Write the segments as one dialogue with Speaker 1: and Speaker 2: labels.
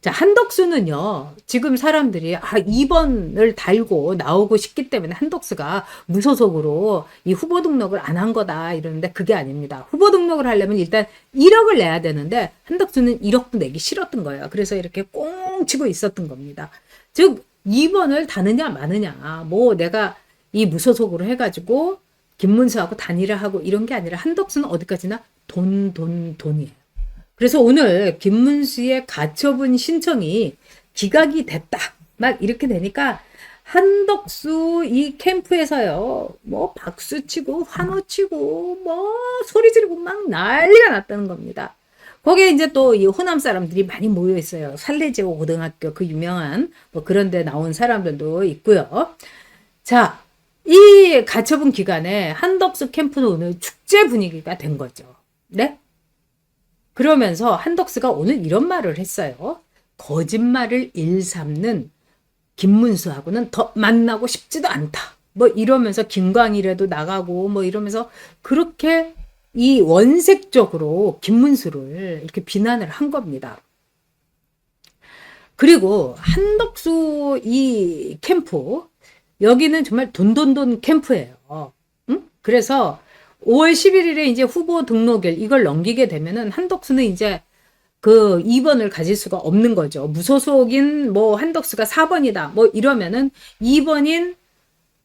Speaker 1: 자, 한덕수는요, 지금 사람들이, 2번을 달고 나오고 싶기 때문에 한덕수가 무소속으로 이 후보 등록을 안 한 거다, 이러는데 그게 아닙니다. 후보 등록을 하려면 일단 1억을 내야 되는데, 한덕수는 1억도 내기 싫었던 거예요. 그래서 이렇게 꽁 치고 있었던 겁니다. 즉, 2번을 다느냐, 마느냐, 뭐 내가 이 무소속으로 해가지고, 김문수하고 단일화 하고 이런 게 아니라 한덕수는 어디까지나 돈이에요. 그래서 오늘 김문수의 가처분 신청이 기각이 됐다. 막 이렇게 되니까 한덕수 이 캠프에서요. 뭐 박수 치고 환호 치고 뭐 소리 지르고 막 난리가 났다는 겁니다. 거기에 이제 또 이 호남 사람들이 많이 모여 있어요. 살레제오 고등학교 그 유명한 뭐 그런 데 나온 사람들도 있고요. 자, 이 가처분 기간에 한덕수 캠프는 오늘 축제 분위기가 된 거죠. 네? 그러면서 한덕수가 오늘 이런 말을 했어요. 거짓말을 일삼는 김문수하고는 더 만나고 싶지도 않다. 뭐 이러면서 김광일에도 나가고 뭐 이러면서 그렇게 이 원색적으로 김문수를 이렇게 비난을 한 겁니다. 그리고 한덕수 이 캠프 여기는 정말 돈돈돈 캠프예요. 응? 그래서 5월 11일에 이제 후보 등록일 이걸 넘기게 되면은 한덕수는 이제 그 2번을 가질 수가 없는 거죠. 무소속인 뭐 한덕수가 4번이다. 뭐 이러면은 2번인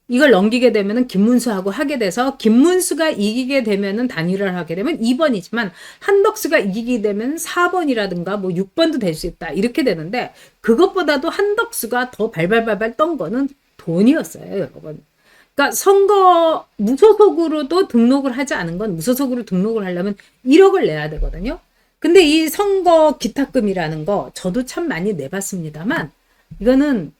Speaker 1: 이걸 넘기게 되면은 김문수하고 하게 돼서 김문수가 이기게 되면은 단일화를 하게 되면 2번이지만 한덕수가 이기게 되면 4번이라든가 뭐 6번도 될 수 있다. 이렇게 되는데 그것보다도 한덕수가 더 발발발발 떤 거는 돈이었어요, 여러분. 그러니까 선거 무소속으로도 등록을 하지 않은 건 무소속으로 등록을 하려면 1억을 내야 되거든요. 근데 이 선거 기탁금이라는 거 저도 참 많이 내봤습니다만 이거는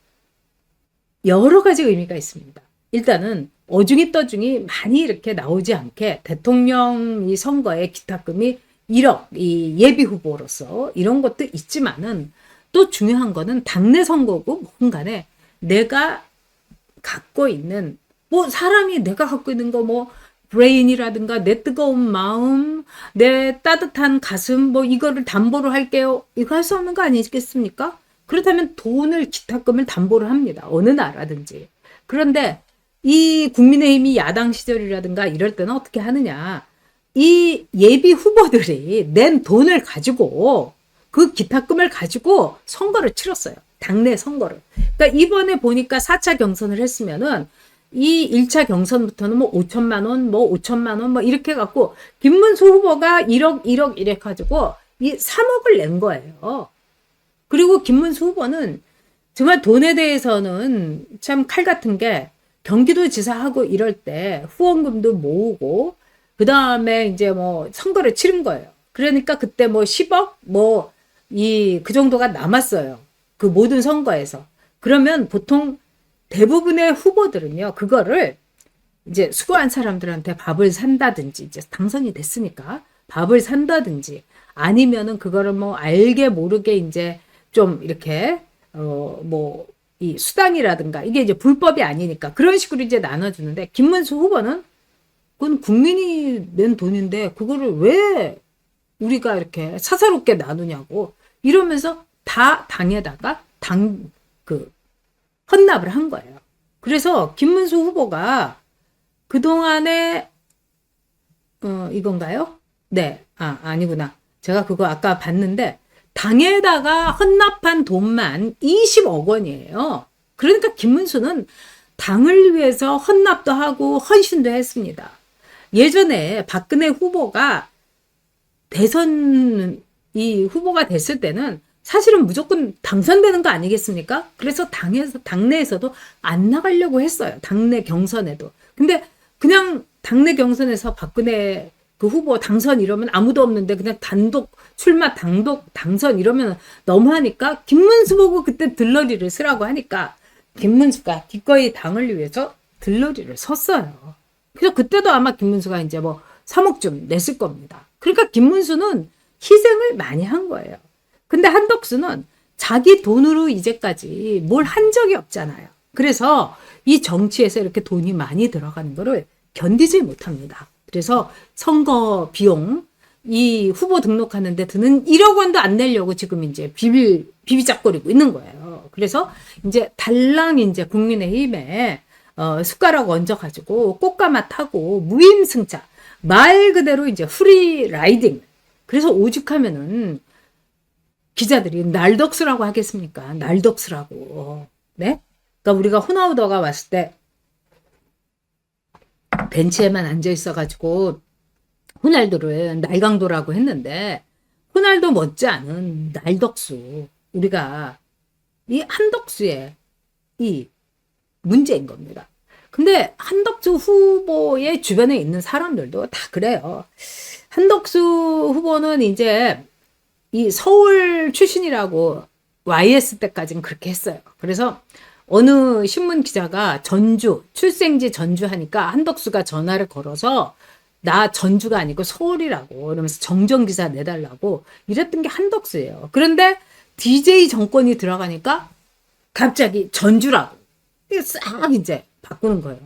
Speaker 1: 여러 가지 의미가 있습니다. 일단은 어중이 떠중이 많이 이렇게 나오지 않게 대통령 이 선거에 기탁금이 1억 이 예비 후보로서 이런 것도 있지만은 또 중요한 거는 당내 선거고 뭔간에 내가 갖고 있는 뭐 사람이 내가 갖고 있는 거 뭐 브레인이라든가 내 뜨거운 마음, 내 따뜻한 가슴 뭐 이거를 담보로 할게요. 이거 할 수 없는 거 아니겠습니까? 그렇다면 돈을 기탁금을 담보를 합니다. 어느 나라든지. 그런데 이 국민의힘이 야당 시절이라든가 이럴 때는 어떻게 하느냐. 이 예비 후보들이 낸 돈을 가지고 그 기탁금을 가지고 선거를 치렀어요. 당내 선거를. 그러니까 이번에 보니까 4차 경선을 했으면은 이 1차 경선부터는 뭐 5천만 원, 뭐 5천만 원, 뭐 이렇게 갖고 김문수 후보가 1억 이래 가지고 이 3억을 낸 거예요. 그리고 김문수 후보는 정말 돈에 대해서는 참 칼 같은 게 경기도지사하고 이럴 때 후원금도 모으고 그 다음에 이제 뭐 선거를 치른 거예요. 그러니까 그때 뭐 10억 뭐 그 정도가 남았어요. 그 모든 선거에서. 그러면 보통 대부분의 후보들은요, 그거를 이제 수고한 사람들한테 밥을 산다든지, 이제 당선이 됐으니까 밥을 산다든지, 아니면은 그거를 뭐 알게 모르게 이제 좀 이렇게, 뭐, 이 수당이라든가, 이게 이제 불법이 아니니까 그런 식으로 이제 나눠주는데, 김문수 후보는 그건 국민이 낸 돈인데, 그거를 왜 우리가 이렇게 사사롭게 나누냐고, 이러면서 다 당에다가 헌납을 한 거예요. 그래서 김문수 후보가 그동안에 이건가요? 네. 아니구나. 제가 그거 아까 봤는데 당에다가 헌납한 돈만 20억 원이에요. 그러니까 김문수는 당을 위해서 헌납도 하고 헌신도 했습니다. 예전에 박근혜 후보가 대선 이 후보가 됐을 때는 사실은 무조건 당선되는 거 아니겠습니까? 그래서 당내에서도 안 나가려고 했어요. 당내 경선에도. 근데 그냥 당내 경선에서 박근혜 그 후보 당선 이러면 아무도 없는데 그냥 단독 출마 단독 당선 이러면 너무하니까 김문수 보고 그때 들러리를 쓰라고 하니까 김문수가 기꺼이 당을 위해서 들러리를 섰어요. 그래서 그때도 아마 김문수가 이제 뭐 3억쯤 냈을 겁니다. 그러니까 김문수는 희생을 많이 한 거예요. 근데 한덕수는 자기 돈으로 이제까지 뭘 한 적이 없잖아요. 그래서 이 정치에서 이렇게 돈이 많이 들어가는 거를 견디지 못합니다. 그래서 선거 비용 이 후보 등록하는데 드는 1억 원도 안 내려고 지금 이제 비비작거리고 있는 거예요. 그래서 이제 달랑 이제 국민의힘에 숟가락 얹어가지고 꽃가마 타고 무임승차 말 그대로 이제 프리 라이딩. 그래서 오죽하면은 기자들이 날덕스라고 하겠습니까? 날덕스라고. 네? 그러니까 우리가 호나우더가 왔을 때 벤치에만 앉아 있어가지고 호날두를 날강도라고 했는데 호날두 못지않은 날덕수. 우리가 이 한덕수의 이 문제인 겁니다. 근데 한덕수 후보의 주변에 있는 사람들도 다 그래요. 한덕수 후보는 이제 이 서울 출신이라고 YS 때까지는 그렇게 했어요. 그래서 어느 신문 기자가 전주, 출생지 전주 하니까 한덕수가 전화를 걸어서 나 전주가 아니고 서울이라고 이러면서 정정기사 내달라고 이랬던 게 한덕수예요. 그런데 DJ 정권이 들어가니까 갑자기 전주라고 싹 이제 바꾸는 거예요.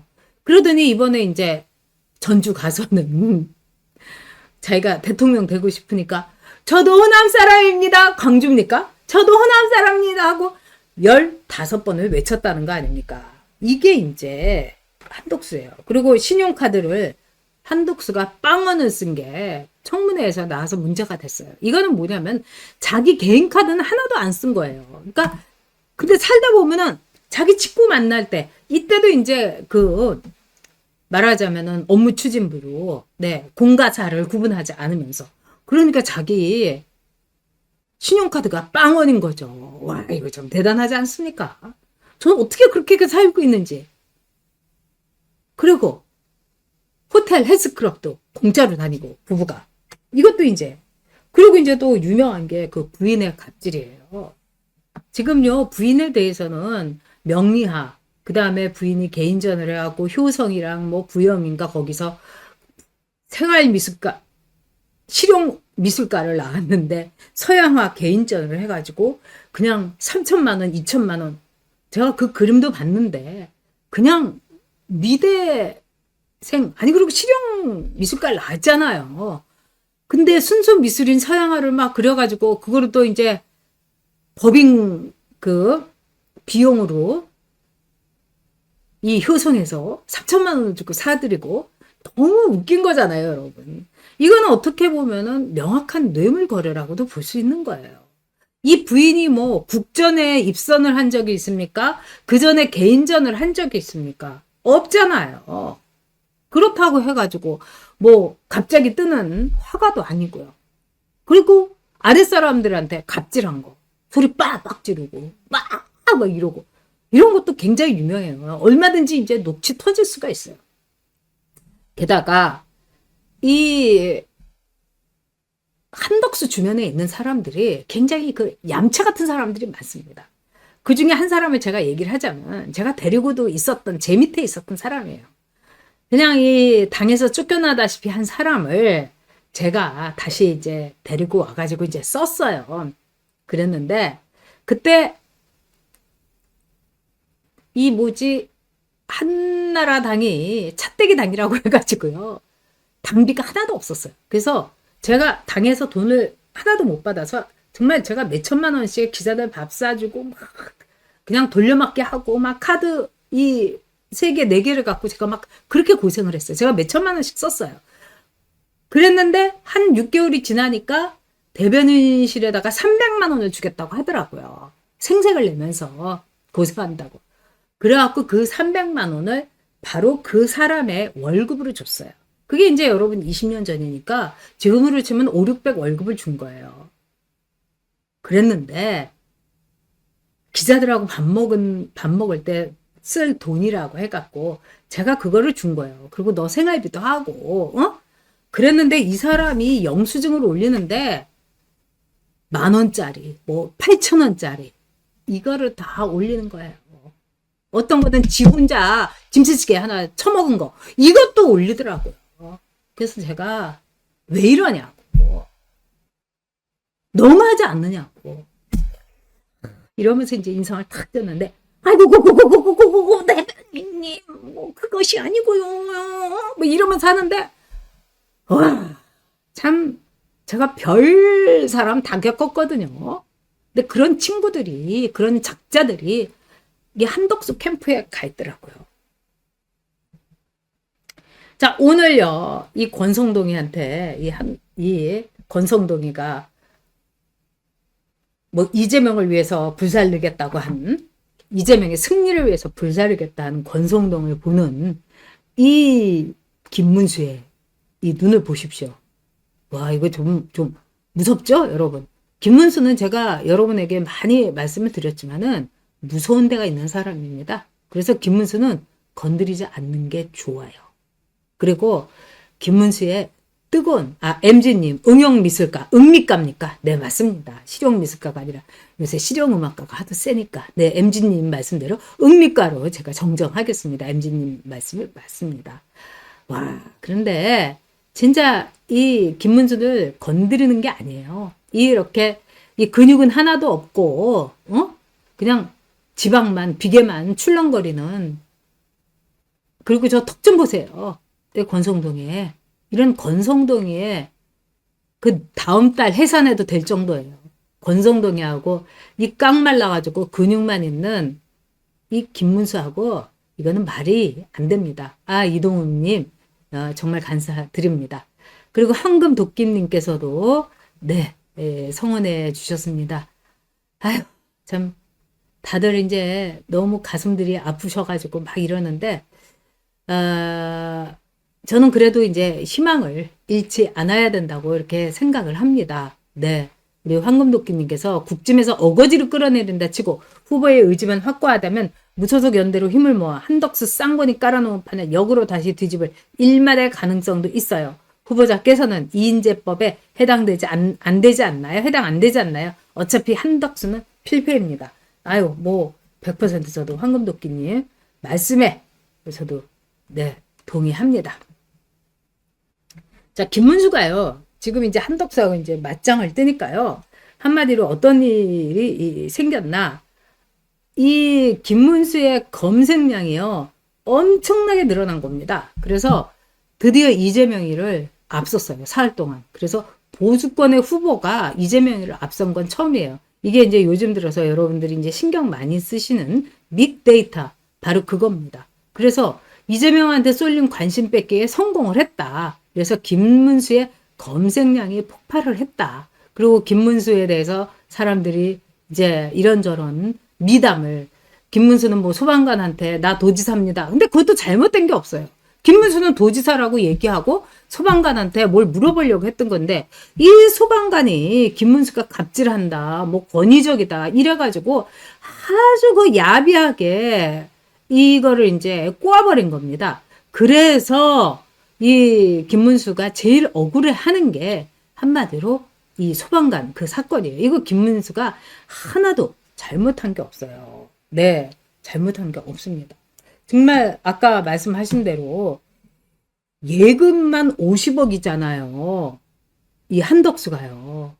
Speaker 1: 그러더니 이번에 이제 전주 가서는 자기가 대통령 되고 싶으니까 저도 호남 사람입니다. 광주입니까? 저도 호남 사람입니다 하고 15번을 외쳤다는 거 아닙니까? 이게 이제 한덕수예요. 그리고 신용카드를 한덕수가 빵원을 쓴 게 청문회에서 나와서 문제가 됐어요. 이거는 뭐냐면 자기 개인 카드는 하나도 안 쓴 거예요. 그러니까 근데 살다 보면은 자기 친구 만날 때 이때도 이제 그 말하자면은 업무 추진부로 네 공과 사를 구분하지 않으면서 그러니까 자기 신용카드가 빵원인 거죠. 와 이거 좀 대단하지 않습니까? 저는 어떻게 그렇게 살고 있는지. 그리고 호텔 헬스클럽도 공짜로 다니고 부부가 이것도 이제 그리고 이제 또 유명한 게 그 부인의 갑질이에요. 지금요 부인에 대해서는 명리하 그 다음에 부인이 개인전을 해갖고 효성이랑 뭐 부영인가 거기서 생활미술가 실용 미술가를 나왔는데 서양화 개인전을 해가지고 그냥 3천만 원, 2천만 원 제가 그 그림도 봤는데 그냥 미대생 아니 그리고 실용 미술가를 나왔잖아요. 근데 순수 미술인 서양화를 막 그려가지고 그거를 또 이제 법인 그 비용으로 이 효성에서 3천만 원을 주고 사드리고 너무 웃긴 거잖아요, 여러분. 이거는 어떻게 보면은 명확한 뇌물 거래라고도 볼 수 있는 거예요. 이 부인이 뭐 국전에 입선을 한 적이 있습니까? 그 전에 개인전을 한 적이 있습니까? 없잖아요. 그렇다고 해가지고 뭐 갑자기 뜨는 화가도 아니고요. 그리고 아랫사람들한테 갑질한 거 소리 빡빡 지르고 막 이러고 이런 것도 굉장히 유명해요. 얼마든지 이제 녹취 터질 수가 있어요. 게다가 이 한덕수 주변에 있는 사람들이 굉장히 그 얌체 같은 사람들이 많습니다. 그 중에 한 사람을 제가 얘기를 하자면 제가 데리고도 있었던 제 밑에 있었던 사람이에요. 그냥 이 당에서 쫓겨나다시피 한 사람을 제가 다시 이제 데리고 와가지고 이제 썼어요. 그랬는데 그때 이 뭐지 한나라당이 차떼기 당이라고 해가지고요. 당비가 하나도 없었어요. 그래서 제가 당에서 돈을 하나도 못 받아서 정말 제가 몇천만 원씩 기자들 밥 사주고 막 그냥 돌려막기 하고 막 카드 이 3개, 4개를 갖고 제가 막 그렇게 고생을 했어요. 제가 몇천만 원씩 썼어요. 그랬는데 한 6개월이 지나니까 대변인실에다가 300만 원을 주겠다고 하더라고요. 생색을 내면서 고생한다고. 그래갖고 그 300만 원을 바로 그 사람의 월급으로 줬어요. 그게 이제 여러분 20년 전이니까 지금으로 치면 5, 600 월급을 준 거예요. 그랬는데 기자들하고 밥 먹을 때 쓸 돈이라고 해갖고 제가 그거를 준 거예요. 그리고 너 생활비도 하고 그랬는데 이 사람이 영수증을 올리는데 10,000원짜리 뭐 8,000원짜리 이거를 다 올리는 거예요. 어떤 거는 지 혼자 김치찌개 하나 처먹은 거 이것도 올리더라고요. 그래서 제가 왜 이러냐고 너무하지 않느냐고 이러면서 이제 인상을 탁 떴는데 아이고 고고고고고고고 대변인님 뭐 그것이 아니고요 뭐 이러면서 하는데 와 참 제가 별 사람 다 겪었거든요. 근데 그런 친구들이, 그런 작자들이 이 한덕수 캠프에 가 있더라고요. 자, 오늘요, 이 권성동이한테, 이 권성동이가 뭐 이재명을 위해서 불살르겠다고 한, 이재명의 승리를 위해서 불살르겠다 는 권성동을 보는 이 김문수의 이 눈을 보십시오. 와, 이거 좀 무섭죠, 여러분? 김문수는 제가 여러분에게 많이 말씀을 드렸지만은 무서운 데가 있는 사람입니다. 그래서 김문수는 건드리지 않는 게 좋아요. 그리고 김문수의 뜨거운, MG님, 응용미술가, 응미가입니까? 네, 맞습니다. 실용미술가가 아니라 요새 실용음악가가 하도 세니까. 네, MG님 말씀대로 응미가로 제가 정정하겠습니다. MG님 말씀을 맞습니다. 와, 그런데 진짜 이 김문수를 건드리는 게 아니에요. 이렇게 이 근육은 하나도 없고, 그냥 지방만, 비계만 출렁거리는. 그리고 저 턱 좀 보세요. 내 권성동에. 이런 권성동이의 그 다음 달 해산해도 될 정도예요. 권성동이하고 이 깡 말라가지고 근육만 있는 이 김문수하고 이거는 말이 안 됩니다. 이동훈님 정말 감사드립니다. 그리고 황금도끼님께서도 네 성원해 주셨습니다. 아유 참 다들 이제 너무 가슴들이 아프셔가지고 막 이러는데 저는 그래도 이제 희망을 잃지 않아야 된다고 이렇게 생각을 합니다. 네. 우리 황금도끼님께서 국짐에서 어거지로 끌어내린다 치고 후보의 의지만 확고하다면 무소속 연대로 힘을 모아 한덕수 쌍권이 깔아놓은 판을 역으로 다시 뒤집을 일말의 가능성도 있어요. 후보자께서는 이인재법에 해당되지 안 되지 않나요? 해당 안 되지 않나요? 어차피 한덕수는 필패입니다. 아유 뭐 100% 저도 황금도끼님 말씀에 저도 네 동의합니다. 자, 김문수가요, 지금 이제 한덕수하고 이제 맞짱을 뜨니까요, 한마디로 어떤 일이 생겼나, 이 김문수의 검색량이요, 엄청나게 늘어난 겁니다. 그래서 드디어 이재명이를 앞섰어요, 사흘 동안. 그래서 보수권의 후보가 이재명이를 앞선 건 처음이에요. 이게 이제 요즘 들어서 여러분들이 이제 신경 많이 쓰시는 빅데이터, 바로 그겁니다. 그래서 이재명한테 쏠린 관심 뺏기에 성공을 했다. 그래서 김문수의 검색량이 폭발을 했다. 그리고 김문수에 대해서 사람들이 이제 이런저런 미담을, 김문수는 뭐 소방관한테 나 도지사입니다. 근데 그것도 잘못된 게 없어요. 김문수는 도지사라고 얘기하고 소방관한테 뭘 물어보려고 했던 건데, 이 소방관이 김문수가 갑질한다, 뭐 권위적이다 이래가지고 아주 그 야비하게 이거를 이제 꼬아버린 겁니다. 그래서 이 김문수가 제일 억울해하는 게 한마디로 이 소방관 그 사건이에요. 이거 김문수가 하나도 잘못한 게 없어요. 네, 잘못한 게 없습니다. 정말 아까 말씀하신 대로 예금만 50억이잖아요. 이 한덕수가요.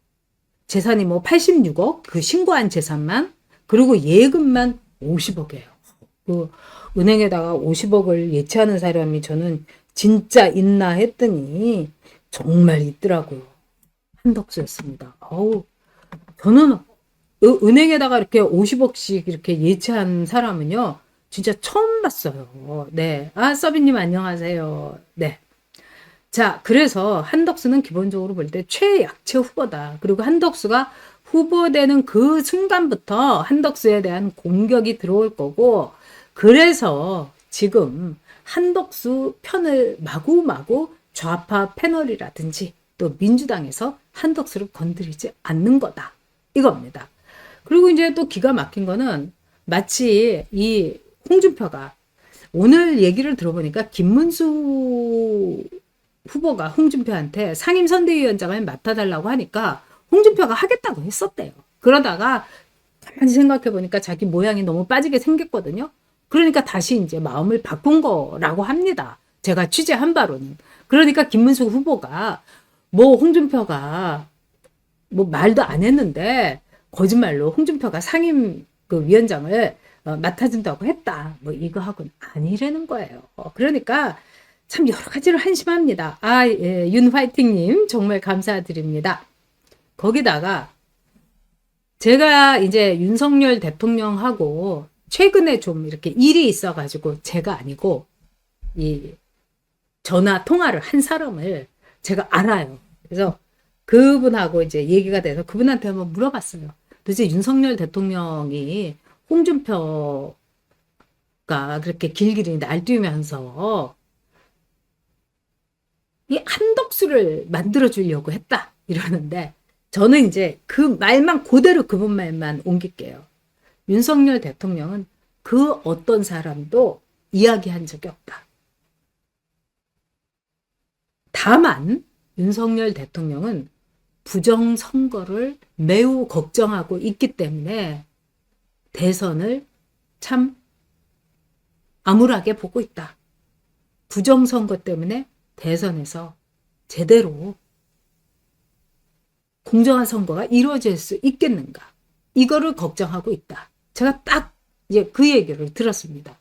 Speaker 1: 재산이 뭐 86억, 그 신고한 재산만, 그리고 예금만 50억이에요. 그 은행에다가 50억을 예치하는 사람이 저는 진짜 있나 했더니 정말 있더라고요. 한덕수였습니다. 저는 은행에다가 이렇게 50억씩 이렇게 예치한 사람은요, 진짜 처음 봤어요. 네. 서비님 안녕하세요. 네. 자, 그래서 한덕수는 기본적으로 볼 때 최약체 후보다. 그리고 한덕수가 후보되는 그 순간부터 한덕수에 대한 공격이 들어올 거고, 그래서 지금 한덕수 편을 마구마구 좌파 패널이라든지 또 민주당에서 한덕수를 건드리지 않는 거다. 이겁니다. 그리고 이제 또 기가 막힌 거는 마치 이 홍준표가 오늘 얘기를 들어보니까 김문수 후보가 홍준표한테 상임선대위원장을 맡아달라고 하니까 홍준표가 하겠다고 했었대요. 그러다가 가만히 생각해보니까 자기 모양이 너무 빠지게 생겼거든요. 그러니까 다시 이제 마음을 바꾼 거라고 합니다. 제가 취재한 바로는. 그러니까 김문수 후보가 뭐 홍준표가 뭐 말도 안 했는데 거짓말로 홍준표가 상임 그 위원장을 맡아준다고 했다. 뭐 이거 하고는 아니라는 거예요. 그러니까 참 여러 가지로 한심합니다. 예, 윤화이팅님 정말 감사드립니다. 거기다가 제가 이제 윤석열 대통령하고 최근에 좀 이렇게 일이 있어가지고 제가 아니고 이 전화 통화를 한 사람을 제가 알아요. 그래서 그분하고 이제 얘기가 돼서 그분한테 한번 물어봤어요. 도대체 윤석열 대통령이 홍준표가 그렇게 길길이 날뛰면서 이 한덕수를 만들어주려고 했다 이러는데 저는 이제 그 말만 그대로 그분 말만 옮길게요. 윤석열 대통령은 그 어떤 사람도 이야기한 적이 없다. 다만 윤석열 대통령은 부정선거를 매우 걱정하고 있기 때문에 대선을 참 암울하게 보고 있다. 부정선거 때문에 대선에서 제대로 공정한 선거가 이루어질 수 있겠는가. 이거를 걱정하고 있다. 제가 딱 이제 그 얘기를 들었습니다.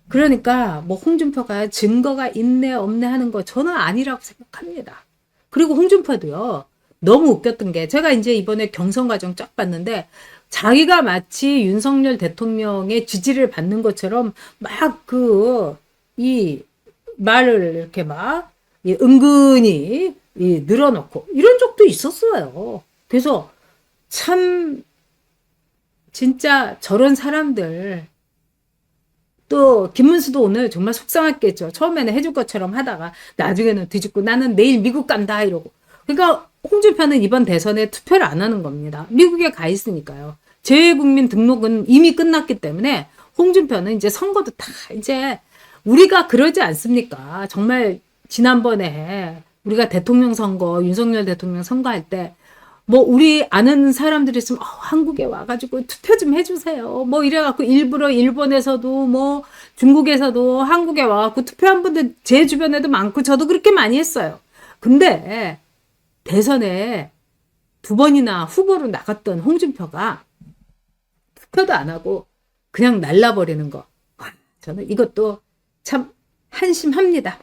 Speaker 1: 그러니까 뭐 홍준표가 증거가 있네 없네 하는 거 저는 아니라고 생각합니다. 그리고 홍준표도요. 너무 웃겼던 게 제가 이제 이번에 경선 과정 쫙 봤는데 자기가 마치 윤석열 대통령의 지지를 받는 것처럼 막 이 말을 이렇게 막 은근히 늘어놓고 이런 적도 있었어요. 그래서 참 진짜 저런 사람들 또 김문수도 오늘 정말 속상했겠죠. 처음에는 해줄 것처럼 하다가 나중에는 뒤집고 나는 내일 미국 간다 이러고. 그러니까 홍준표는 이번 대선에 투표를 안 하는 겁니다. 미국에 가 있으니까요. 재외국민 등록은 이미 끝났기 때문에 홍준표는 이제 선거도 다 이제 우리가 그러지 않습니까? 정말 지난번에 우리가 대통령 선거, 윤석열 대통령 선거할 때 뭐 우리 아는 사람들이 있으면 한국에 와가지고 투표 좀 해주세요. 뭐 이래갖고 일부러 일본에서도 뭐 중국에서도 한국에 와갖고 투표한 분들 제 주변에도 많고 저도 그렇게 많이 했어요. 근데 대선에 2번이나 후보로 나갔던 홍준표가 투표도 안 하고 그냥 날라버리는 거. 저는 이것도 참 한심합니다.